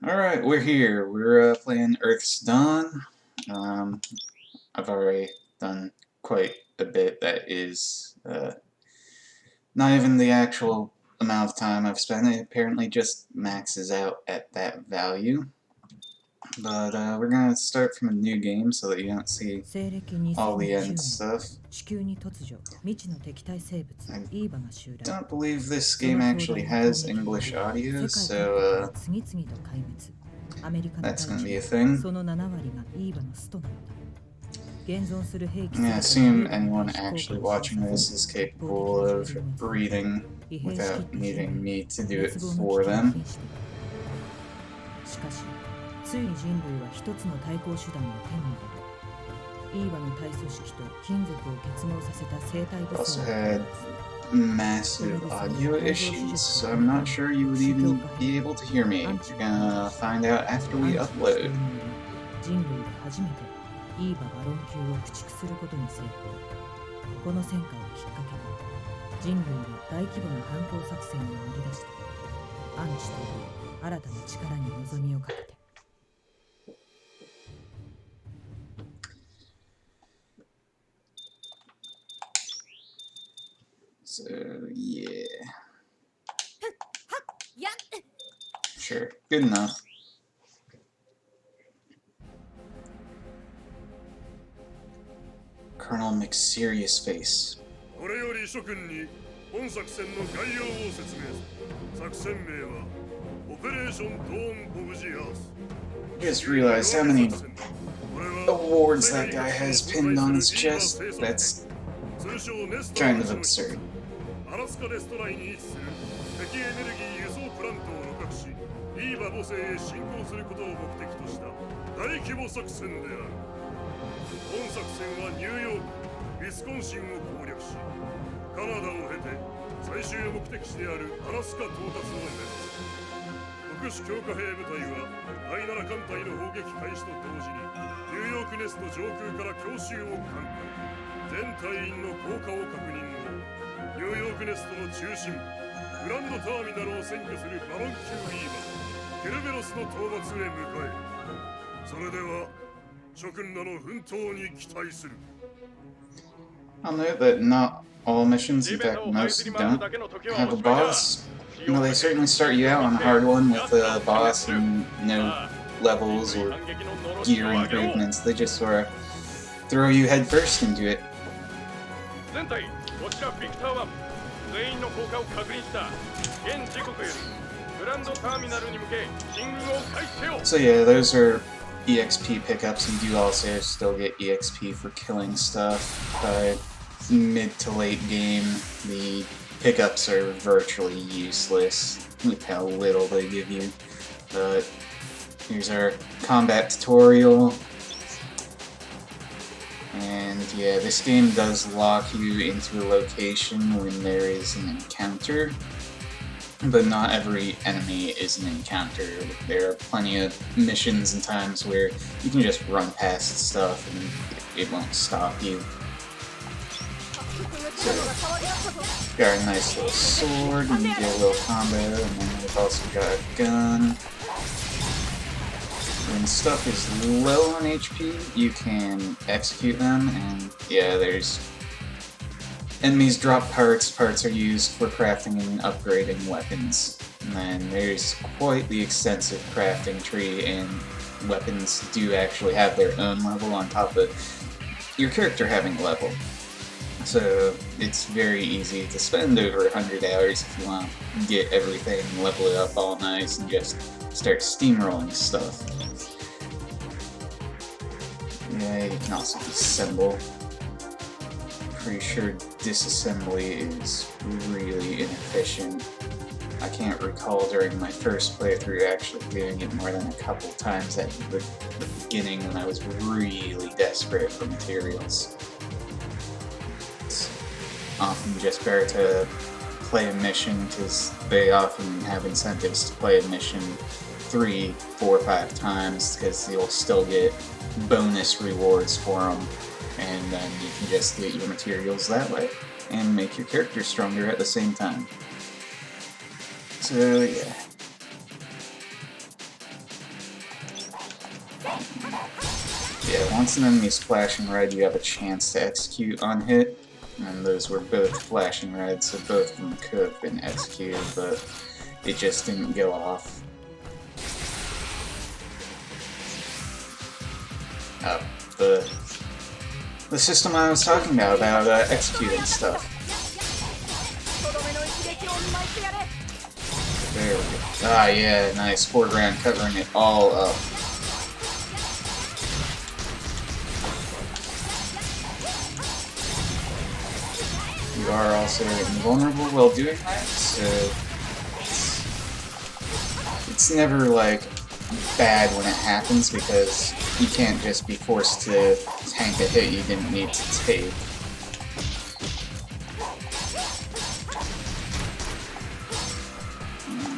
Alright, we're here. We're playing Earth's Dawn. I've already done quite a bit that is not even the actual amount of time I've spent. It apparently just maxes out at that value. But we're going to start from a new game so that you don't see all the end stuff. I don't believe this game actually has English audio, so that's going to be a thing. I assume anyone actually watching this is capable of reading without needing me to do it for them. Also had massive audio issues, so I'm not sure you would even be able to hear me. You're gonna find out after we upload. イーババロン級を駆逐することに成功。この戦果をきっかけに人類は大規模な反抗作戦を乗り出してアンチという新たな力に望みをかけて。So yeah. Sure, good enough. Colonel McSerious Face. I just realized how many awards that guy has pinned on his chest. That's kind of absurd. I'll note that not all missions, in fact most, don't have a boss. Well, they certainly start you out on a hard one with a boss and no levels or gear improvements. They just sort of throw you headfirst into it. So yeah, those are EXP pickups. You do also still get EXP for killing stuff. By mid to late game, the pickups are virtually useless with how little they give you. But here's our combat tutorial. And yeah, this game does lock you into a location when there is an encounter. But not every enemy is an encounter. There are plenty of missions and times where you can just run past stuff and it won't stop you. So, got a nice little sword, and you get a little combo, and then we've also got a gun. When stuff is low on HP, you can execute them, and yeah, there's enemies drop parts. Parts are used for crafting and upgrading weapons. And then there's quite the extensive crafting tree, and weapons do actually have their own level on top of your character having a level. So it's very easy to spend over 100 hours if you want to get everything, level it up all nice, and just start steamrolling stuff. Yeah, you can also disassemble. Pretty sure disassembly is really inefficient. I can't recall during my first playthrough actually doing it more than a couple times at the beginning when I was really desperate for materials. It's often just better to play a mission because they often have incentives to play a mission 3, 4, 5 times because you'll still get bonus rewards for them. And then you can just get your materials that way, and make your character stronger at the same time. So yeah. Yeah, once an enemy's flashing red, you have a chance to execute on hit. And those were both flashing red, so both of them could have been executed, but it just didn't go off. Oh, the system I was talking about executing stuff. There we go. Ah, yeah, nice. Foreground covering it all up. You are also invulnerable while doing that, so it's never, like, bad when it happens, because you can't just be forced to tank a hit you didn't need to take. I'm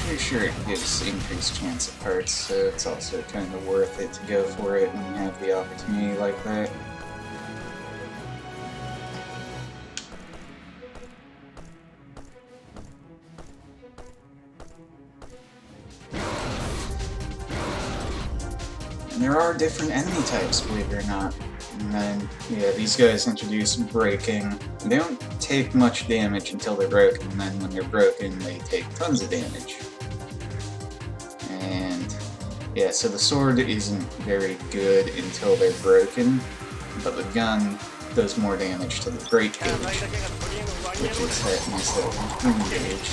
pretty sure it gives increased chance of parts, so it's also kind of worth it to go for it when you have the opportunity like that. There are different enemy types, believe it or not. And then, yeah, these guys introduce breaking. They don't take much damage until they're broken, and then when they're broken, they take tons of damage. And, yeah, so the sword isn't very good until they're broken, but the gun does more damage to the break gauge, which is that nice little boom gauge.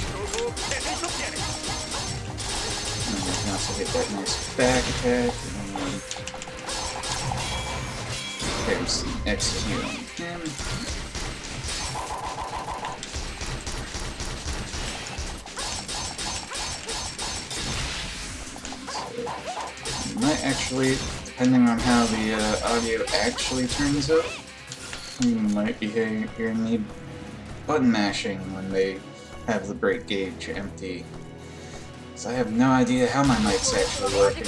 And you can also hit that nice back attack. There's some execute on him. So, you might actually, depending on how the audio actually turns out, you might be hearing me button mashing when they have the break gauge empty. So I have no idea how my mic's actually working.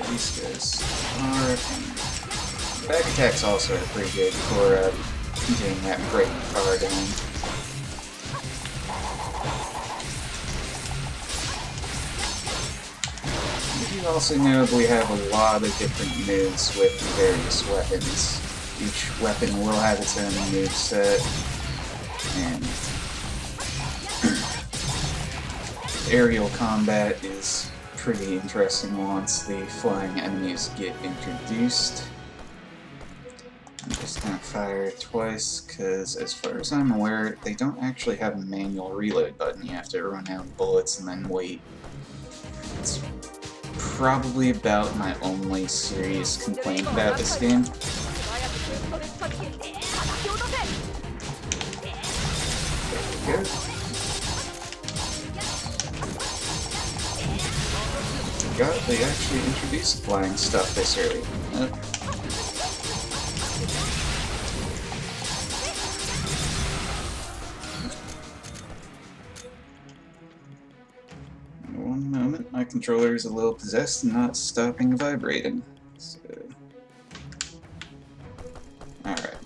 These guys are... Back attacks also are pretty good for getting that break power down. You also know we have a lot of different moves with various weapons. Each weapon will have its own moveset, and aerial combat is pretty interesting once the flying enemies get introduced. I'm just gonna fire twice, because as far as I'm aware, they don't actually have a manual reload button. You have to run out of bullets and then wait. It's probably about my only serious complaint about this game. There we go. God, they actually introduced flying stuff this early. One moment, my controller is a little possessed and not stopping vibrating. So... Alright.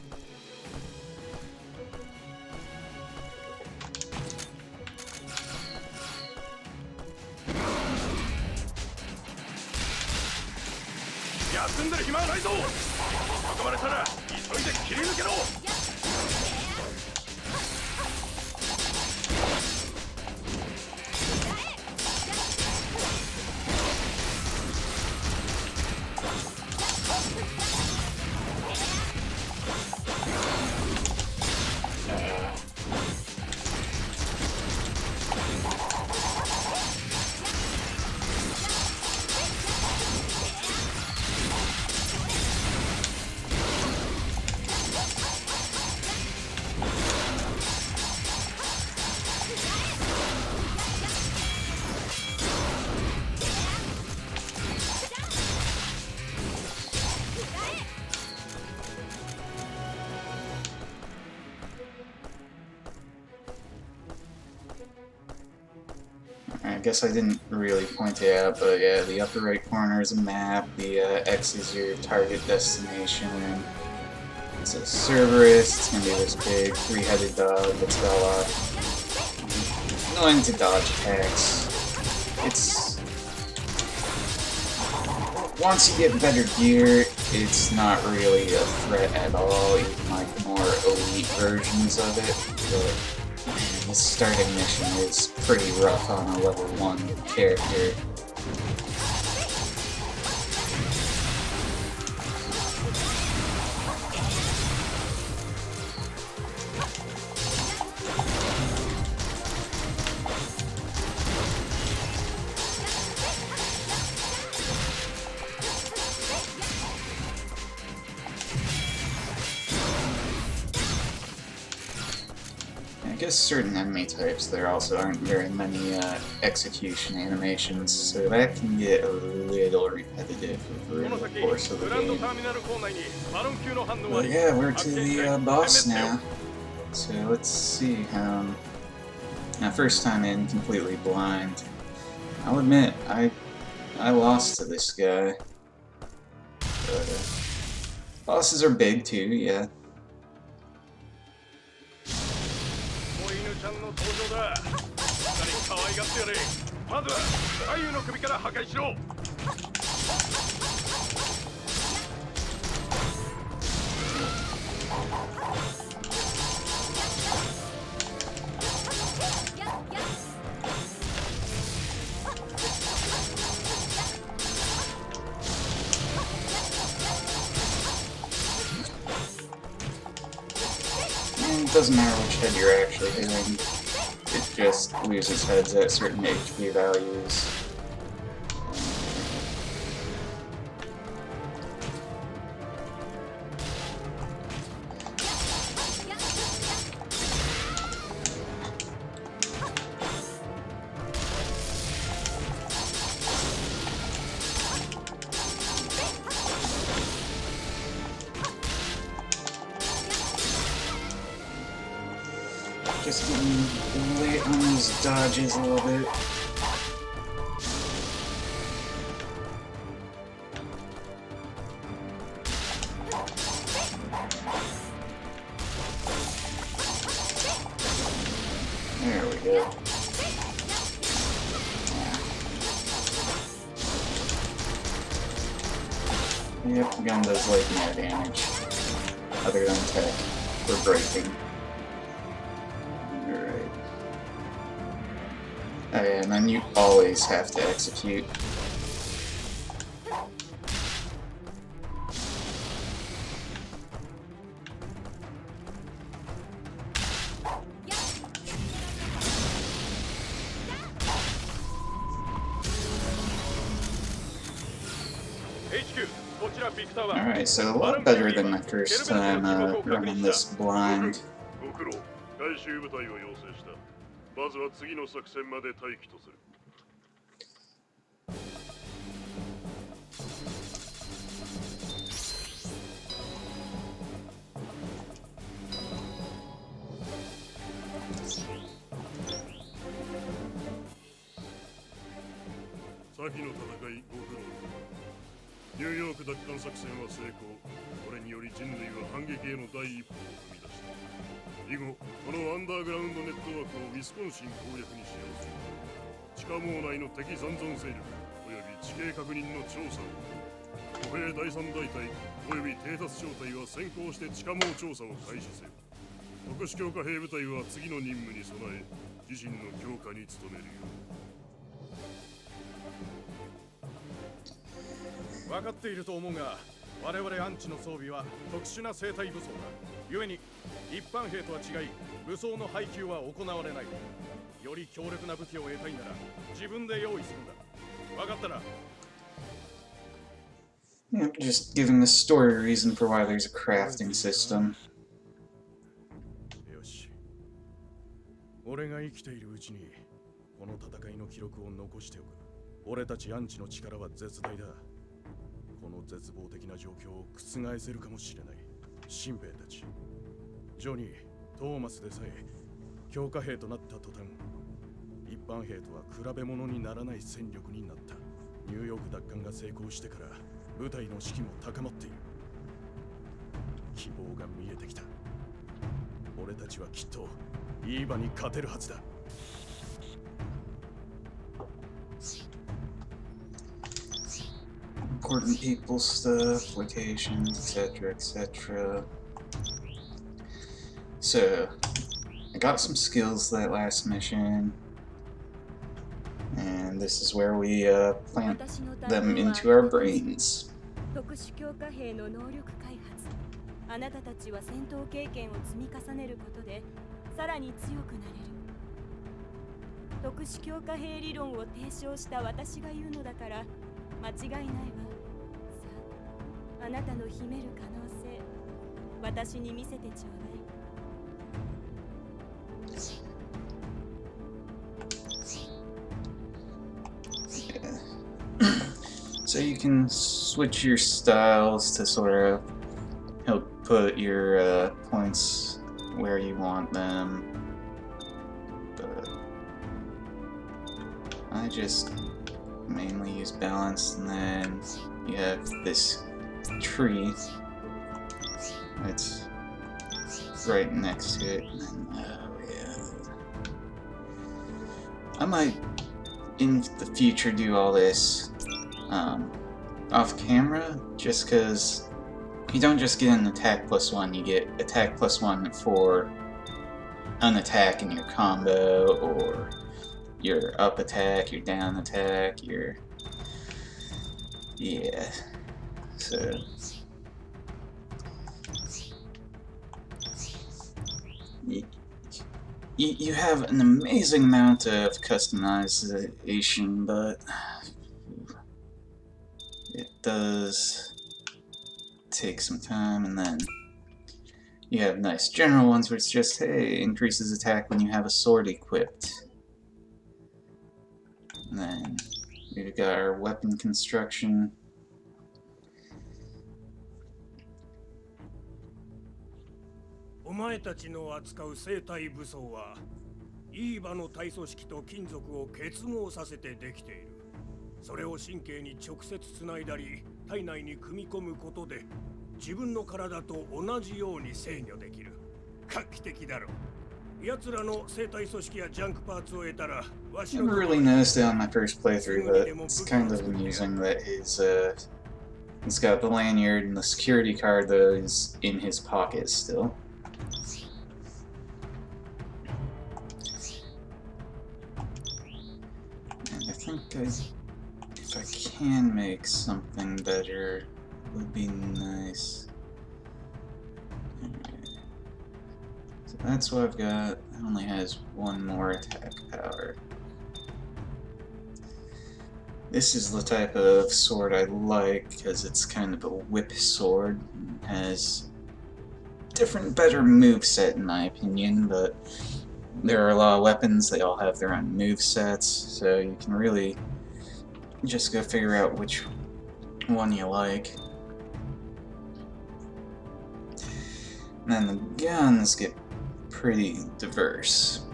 I guess I didn't really point it out, but yeah, the upper right corner is a map, the X is your target destination, and It's a Cerberus, it's gonna be this big three-headed dog that's got a lot annoying to dodge attacks. It's... Once you get better gear, it's not really a threat at all, even like more elite versions of it. But man, this starting mission is pretty rough on a level 1 character. I guess certain enemy types there also aren't very many execution animations, so that can get a little repetitive over the course of the game. But yeah, we're to the boss now. So let's see. Now first time in, completely blind. I'll admit, I lost to this guy. But, bosses are big too, yeah. 可愛がってやれ。まずは左右の首から破壊しろ。It doesn't matter which head you're actually hitting. It just loses heads at certain HP values. Just getting late on these dodges a little bit. There we go. Yep, the gun does like no damage, other than tech or breaking. And then you always have to execute. Alright, so a lot better than my first time running this blind. まずは次の作戦まで待機とする。先の戦いご苦労。ニューヨーク奪還作戦は成功。これにより人類は反撃への第一歩を踏み出した。 以後、このアンダーグラウンドネットワークをウィスコンシン攻略に使用する。地下網内の敵残存勢力および地形確認の調査を。歩兵第3大隊および偵察小隊は先行して地下網調査を開始せよ。特殊強化兵部隊は次の任務に備え、自身の強化に努めるよう。分かっていると思うが、我々アンチの装備は特殊な生体武装だ。故に一般兵とは違い、武装の配給は行われない。より強力な武器を得たいなら自分で用意するんだ。分かったな。Yep, just giving the story a reason for why there's a crafting system. よし。俺が生きているうちにこの戦いの記録を残しておく。俺たちアンチの力は絶大だ。この絶望的な状況を覆せるかもしれない。新兵たち。 ジョニー、トーマスでさえ強化兵となった途端、一般兵とは比べ物にならない戦力になった。ニューヨーク奪還が成功してから部隊の士気も高まっている。希望が見えてきた。俺たちはきっといい場に勝てるはずだ。Important people stuff, locations, etc., etc. So, I got some skills that last mission, and this is where we plant them into our brains. 特殊強化兵の能力開発。あなたたちは戦闘経験を積み重ねることでさらに強くなれる。特殊強化兵理論を提唱した私が言うのだから間違いないわ。さあ、あなたの秘める可能性、私に見せてちょうだい。So you can switch your styles to sort of help put your points where you want them, but I just mainly use balance, and then you have this tree that's right next to it, and then, oh yeah. I might in the future do all this off camera, just because you don't just get an attack +1, you get attack +1 for an attack in your combo, or your up attack, your down attack, your... yeah, so... You have an amazing amount of customization, but it does take some time, and then you have nice general ones where it's just, hey, increases attack when you have a sword equipped. And then we've got our weapon construction. Omae tachi no atsukau seitai busou wa ii場の体組織と金属を結合させてできている。それを神経に直接つないだり体内に組み込むことで自分の体と同じように制御できる。画期的だろう。奴らの生体組織やジャンクパーツを得たらわし I の never really noticed it on my first playthrough, but it's kind of amusing that he's got the lanyard and the security card though is in his pocket still. And I think if I can make something better, it would be nice. So that's what I've got. It only has one more attack power. This is the type of sword I like, because it's kind of a whip sword. It has different, better moveset in my opinion, but there are a lot of weapons, they all have their own movesets, so you can really just go figure out which one you like. And then the guns get pretty diverse.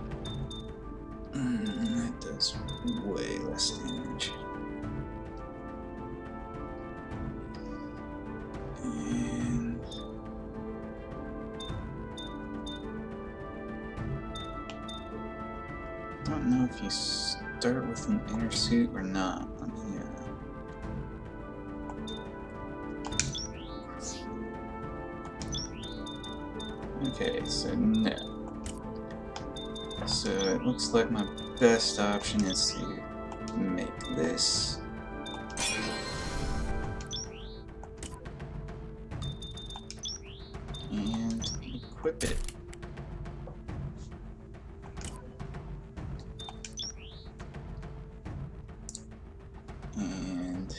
That does way less damage. And I don't know if you start with an inner suit or not. Let me, okay, so no. So it looks like my best option is to make this. And equip it. And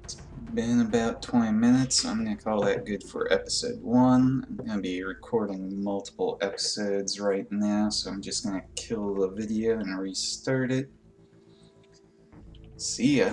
it's been about 20 minutes. I'm going to call that good for episode 1. I'm going to be recording multiple episodes right now, so I'm just going to kill the video and restart it. See ya.